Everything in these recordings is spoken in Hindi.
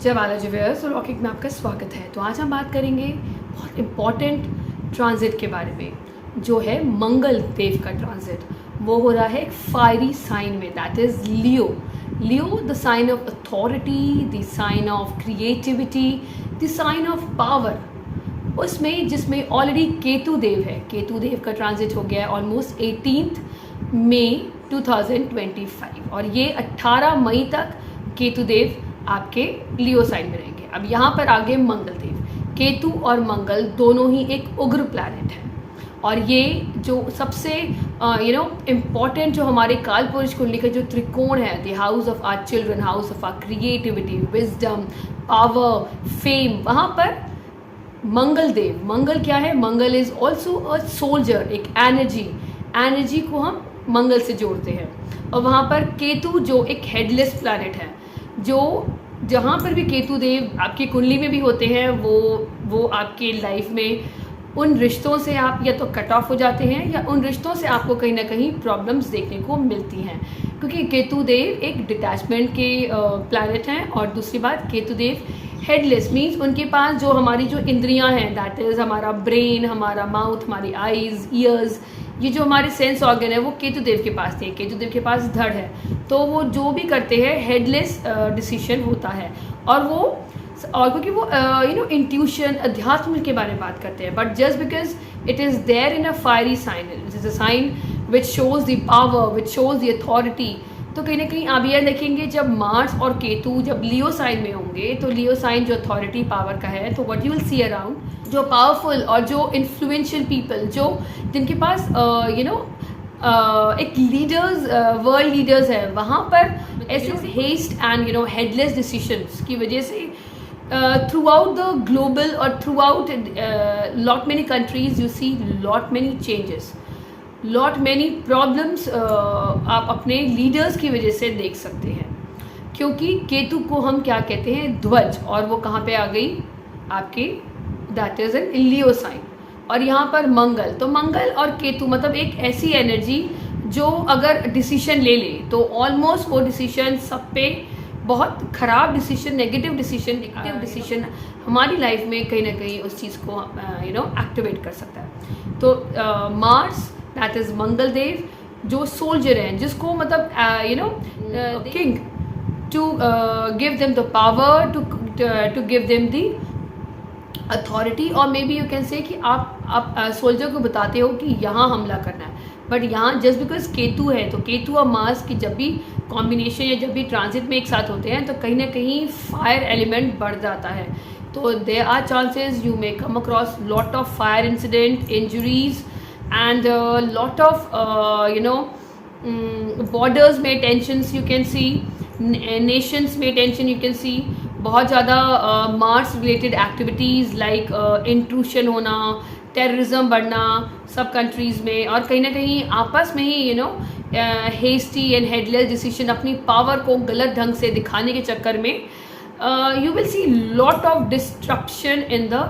जय बालाजी व्यूअर्स और रॉकिंग में आपका स्वागत है। तो आज हम बात करेंगे बहुत इम्पॉर्टेंट ट्रांजिट के बारे में, जो है मंगल देव का ट्रांजिट। वो हो रहा है एक फायरी साइन में, that is Leo. Leo the sign of authority, the sign of creativity, the sign of power. उसमें जिसमें ऑलरेडी केतु देव है, केतु देव का ट्रांजिट हो गया है ऑलमोस्ट 18 मई 2025 और ये 18 मई तक केतु देव आपके लियो साइन में रहेंगे। अब यहाँ पर आगे मंगल देव, केतु और मंगल दोनों ही एक उग्र प्लैनेट है और ये जो सबसे इम्पॉर्टेंट जो हमारे काल पुरुष कुंडली का जो त्रिकोण है, the house of our children, house of our creativity, wisdom, power, fame, वहाँ पर मंगल देव, मंगल क्या है? Mangal is also a soldier, एक एनर्जी को हम मंगल से जोड़ते हैं। और वहाँ पर केतु जो एक हेडलेस प्लैनेट है, जो जहाँ पर भी केतु देव आपकी कुंडली में भी होते हैं वो आपके लाइफ में उन रिश्तों से आप या तो कट ऑफ हो जाते हैं या उन रिश्तों से आपको कहीं ना कहीं प्रॉब्लम्स देखने को मिलती हैं, क्योंकि केतु देव एक डिटैचमेंट के प्लैनेट हैं। और दूसरी बात, केतु देव हेडलेस मीन्स उनके पास जो हमारी जो इंद्रियां हैं, दैट इज़ हमारा ब्रेन, हमारा माउथ, हमारी आईज, ईयर्स, ये जो हमारे सेंस ऑर्गन है वो केतु देव के पास थे। केतु देव के पास धड़ है, तो वो जो भी करते हैं हेडलेस डिसीजन होता है। और क्योंकि वो इंट्यूशन, अध्यात्म के बारे में बात करते हैं, but just because it is there in a fiery sign, it is a sign which shows the power, which shows the authority. तो कहीं ना कहीं आप ये देखेंगे जब मार्स और केतु जब लियो साइन में होंगे, तो लियो साइन जो अथॉरिटी पावर का है, तो what you will C around जो पावरफुल और जो इन्फ्लुएंशियल पीपल, जो जिनके पास एक लीडर्स, वर्ल्ड लीडर्स है, वहाँ पर ऐसे हेस्ट एंड हेडलेस डिसीजंस की वजह से थ्रू आउट द ग्लोबल और through out lot many countries you see lot many changes, lot many problems आप अपने लीडर्स की वजह से देख सकते हैं। क्योंकि केतु को हम क्या कहते हैं? ध्वज। और वो कहाँ पे आ गई? आपके that is an Leo sign. और यहाँ पर मंगल, तो मंगल और केतु मतलब एक ऐसी एनर्जी जो अगर डिसीजन ले ले तो ऑलमोस्ट वो डिसीजन सब पे बहुत ख़राब डिसीजन, नेगेटिव डिसीजन हमारी लाइफ में कहीं ना कहीं उस चीज़ को एक्टिवेट कर सकता है। तो Mars that is Mangal Dev जो सोल्जर हैं, जिसको मतलब king, to give them the power, to give them the authority. और may B you can say कि आप सोल्जर को बताते हो कि यहाँ हमला करना है, बट यहाँ जस्ट बिकॉज केतु है, तो केतु और मार्स की जब भी कॉम्बिनेशन या जब भी ट्रांजिट में एक साथ होते हैं तो कहीं ना कहीं फायर एलिमेंट बढ़ जाता है। तो there are chances you may come across lot of fire incident, injuries and lot of borders में tensions you can see, nations में tension you can see, बहुत ज़्यादा Mars related activities like intrusion होना, टेररिज्म बढ़ना सब कंट्रीज़ में, और कहीं ना कहीं आपस में ही हेस्टी एंड हेडलेस डिसीजन अपनी पावर को गलत ढंग से दिखाने के चक्कर में you will see lot of disruption in the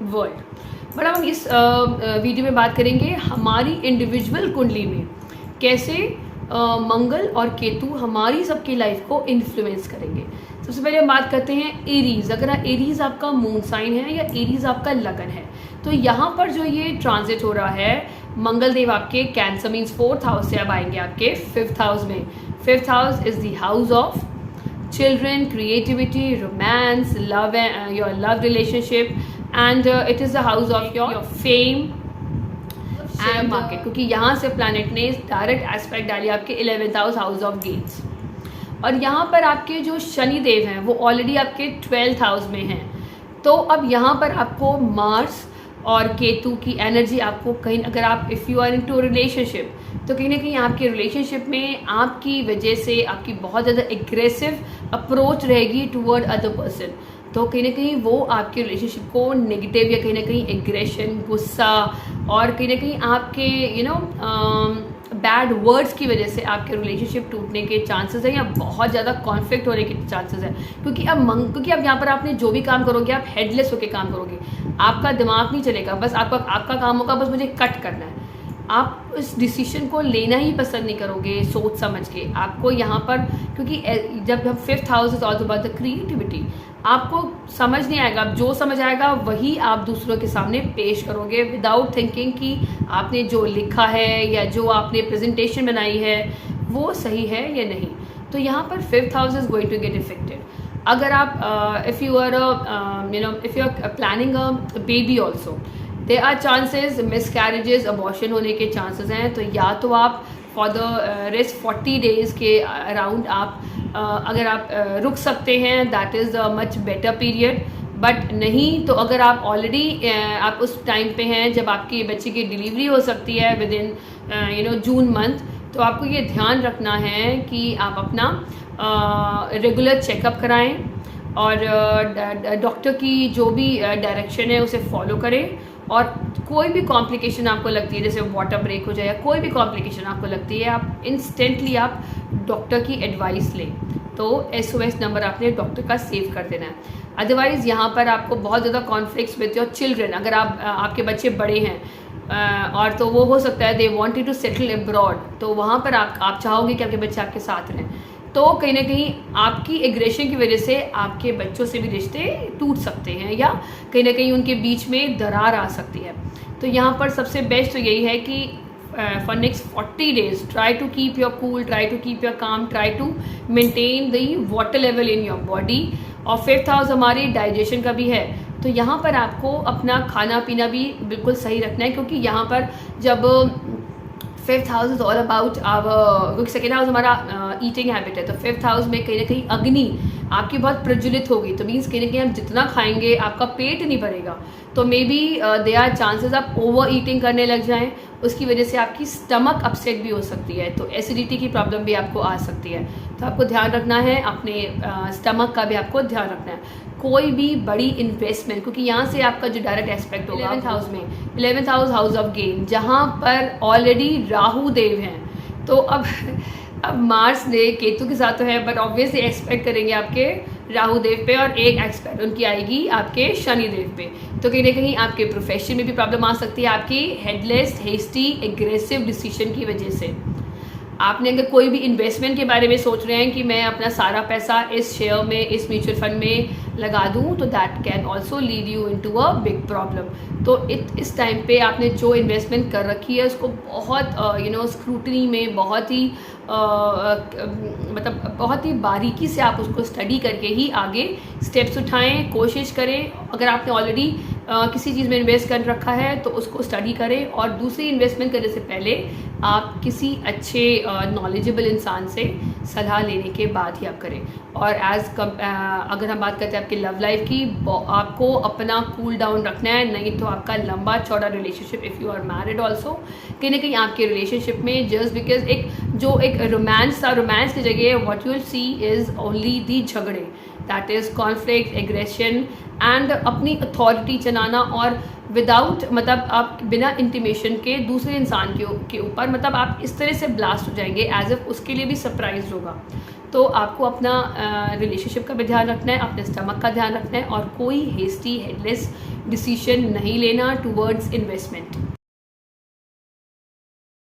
world. But अब हम इस वीडियो में बात करेंगे हमारी इंडिविजुअल कुंडली में कैसे मंगल और केतु हमारी सबकी लाइफ को इन्फ्लुएंस करेंगे। सबसे पहले हम बात करते हैं एरीज। अगर एरीज आपका मून साइन है या एरीज आपका लगन है, तो यहाँ पर जो ये ट्रांजिट हो रहा है, मंगल देव आपके कैंसर मीन्स 4th हाउस से अब आएंगे आपके 5th हाउस में। 5th house is the house of children, creativity, romance, love, your love relationship, and it is the house of your fame and market, क्योंकि यहाँ से प्लैनेट ने डायरेक्ट एस्पेक्ट डाली आपके 11th हाउस ऑफ गेट्स। और यहाँ पर आपके जो शनि देव हैं वो ऑलरेडी आपके 12th हाउस में हैं। तो अब यहाँ पर आपको मार्स और केतु की एनर्जी आपको कहीं, अगर आप if you are in to relationship, तो कहीं ना कहीं आपके रिलेशनशिप में आपकी वजह से आपकी बहुत ज़्यादा एग्रेसिव अप्रोच रहेगी टूवर्ड अदर पर्सन। तो कहीं ना कहीं वो आपके रिलेशनशिप को नेगेटिव या कहीं ना कहीं एग्रेशन, गुस्सा और कहीं ना कहीं आपके बैड वर्ड्स की वजह से आपके रिलेशनशिप टूटने के चांसेस हैं या बहुत ज़्यादा कॉन्फ्लिक्ट होने के चांसेस हैं। क्योंकि अब यहाँ पर आपने जो भी काम करोगे आप हेडलेस होकर काम करोगे, आपका दिमाग नहीं चलेगा, बस आपका काम होगा बस मुझे कट करना है। आप उस डिसीजन को लेना ही पसंद नहीं करोगे सोच समझ के। आपको यहाँ पर, क्योंकि जब हम 5th house is all about the creativity, आपको समझ नहीं आएगा, जो समझ आएगा वही आप दूसरों के सामने पेश करोगे विदाउट थिंकिंग कि आपने जो लिखा है या जो आपने प्रेजेंटेशन बनाई है वो सही है या नहीं। तो यहाँ पर 5th house is going to get affected. अगर आप if you are if you are planning a baby also, there are chances miscarriages, abortion होने के चांसेस हैं। तो या तो आप फॉर द रेस्ट 40 डेज़ के अराउंड आप अगर आप रुक सकते हैं, that is a much better period. But नहीं तो अगर आप ऑलरेडी आप उस टाइम पे हैं जब आपके बच्चे की डिलीवरी हो सकती है विद इन जून मंथ, तो आपको ये ध्यान रखना है कि आप अपना रेगुलर चेकअप कराएं और डॉक्टर की जो भी डायरेक्शन है उसे फॉलो करें। और कोई भी कॉम्प्लिकेशन आपको लगती है, जैसे वाटर ब्रेक हो जाए या कोई भी कॉम्प्लिकेशन आपको लगती है, आप इंस्टेंटली आप डॉक्टर की एडवाइस लें। तो SOS नंबर आपने डॉक्टर का सेव कर देना है। अदरवाइज़ यहाँ पर आपको बहुत ज़्यादा कॉन्फ्लिक्ट्स विद योर चिल्ड्रन, अगर आपके बच्चे बड़े हैं और तो वो हो सकता है they wanted to settle abroad, तो वहाँ पर आप चाहोगे कि आपके बच्चे आपके साथ रहें, तो कहीं ना कहीं आपकी एग्रेशन की वजह से आपके बच्चों से भी रिश्ते टूट सकते हैं या कहीं ना कहीं उनके बीच में दरार आ सकती है। तो यहाँ पर सबसे बेस्ट तो यही है कि for next 40 days try to keep your cool, try to keep your calm, try to maintain the water level in your body. और 5th हाउस हमारी डाइजेशन का भी है, तो यहाँ पर आपको अपना खाना पीना भी बिल्कुल सही रखना है, क्योंकि यहाँ पर जब 5th house is all about our, क्योंकि 2nd हाउस हमारा ईटिंग हैबिट है, तो 5th हाउस में कहीं ना कहीं अग्नि आपकी बहुत प्रज्वलित होगी, तो मीन्स कहीं ना कहीं आप जितना खाएंगे आपका पेट नहीं भरेगा। तो may be there are chances आप ओवर ईटिंग करने लग जाएं, उसकी वजह से आपकी स्टमक अपसेट भी हो सकती है, तो एसिडिटी की प्रॉब्लम भी आपको आ सकती है। तो आपको ध्यान रखना है, अपने स्टमक का भी आपको ध्यान रखना है। कोई भी बड़ी इन्वेस्टमेंट, क्योंकि यहाँ से आपका जो डायरेक्ट एस्पेक्ट होगा 11th हाउस में, 11th house house of gain, जहाँ पर ऑलरेडी राहु देव हैं। तो अब मार्स ने केतु के साथ तो है, बट ऑब्वियसली एक्सपेक्ट करेंगे आपके राहु देव पे, और एक एक्सपेक्ट उनकी आएगी आपके शनि देव पे। तो कहीं ना कहीं आपके प्रोफेशन में भी प्रॉब्लम आ सकती है, आपकी हेडलेस हेस्टी एग्रेसिव डिसीजन की वजह से। आपने अगर कोई भी इन्वेस्टमेंट के बारे में सोच रहे हैं कि मैं अपना सारा पैसा इस शेयर में, इस म्यूचुअल फंड में लगा दूं, तो that can also lead you into a big problem. तो इस टाइम पे आपने जो इन्वेस्टमेंट कर रखी है उसको बहुत स्क्रूटनी में, बहुत ही मतलब बहुत ही बारीकी से आप उसको स्टडी करके ही आगे स्टेप्स उठाएं, कोशिश करें। अगर आपने ऑलरेडी किसी चीज़ में इन्वेस्ट कर रखा है तो उसको स्टडी करें, और दूसरी इन्वेस्टमेंट करने से पहले आप किसी अच्छे नॉलेजेबल इंसान से सलाह लेने के बाद ही आप करें। और अगर हम बात करते हैं आपकी लव लाइफ की, आपको अपना कूल डाउन रखना है, नहीं तो आपका लंबा चौड़ा relationship, if you are married also, कहीं ना कहीं आपके रिलेशनशिप में जस्ट बिकॉज एक रोमांस था, रोमांस की जगह what you will see is only the झगड़े, that is conflict, aggression and अपनी अथॉरिटी चलाना, और विदाउट मतलब आप बिना इंटीमेशन के दूसरे इंसान के ऊपर मतलब आप इस तरह से ब्लास्ट हो जाएंगे एज इफ उसके लिए भी सरप्राइज होगा। तो आपको अपना रिलेशनशिप का भी ध्यान रखना है, अपने स्टमक का ध्यान रखना है, और कोई हेस्टी हेडलेस डिसीजन नहीं लेना टूवर्ड्स इन्वेस्टमेंट।